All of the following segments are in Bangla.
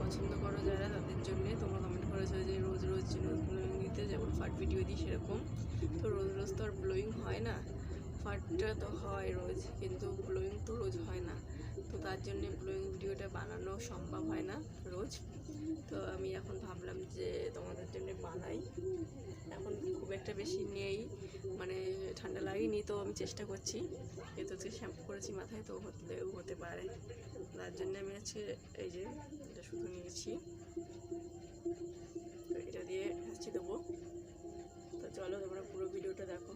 পছন্দ করো যারা, তাদের জন্যে তোমরা কমেন্ট করেছো যে রোজ রোজ ব্লোয়িং দিতে, যেমন ফাট ভিডিও দিই সেরকম। তো রোজ রোজ তো আর ব্লোয়িং হয় না, ফাটটা তো হয় রোজ, কিন্তু ব্লোয়িং তো রোজ হয় না। তো তার জন্যে ব্লোয়িং ভিডিওটা বানানো সম্ভব হয় না রোজ। তো আমি এখন ভাবলাম যে তোমাদের জন্য বানাই। এখন খুব একটা বেশি নেই, মানে ঠান্ডা লাগেনি, তো আমি চেষ্টা করছি। যেহেতু শ্যাম্পু করেছি মাথায়, তো হতে পারে। তার জন্য আমি হচ্ছে এই যে এটা শুধু নিয়েছি, তো এটা দিয়ে হাঁচি দেবো। তো চলো তোমরা পুরো ভিডিওটা দেখো।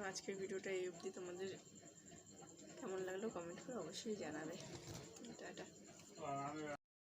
আজকের ভিডিওটা এই অবধি। তোমাদের কেমন লাগলো কমেন্ট করে অবশ্যই জানাবে। টাটা।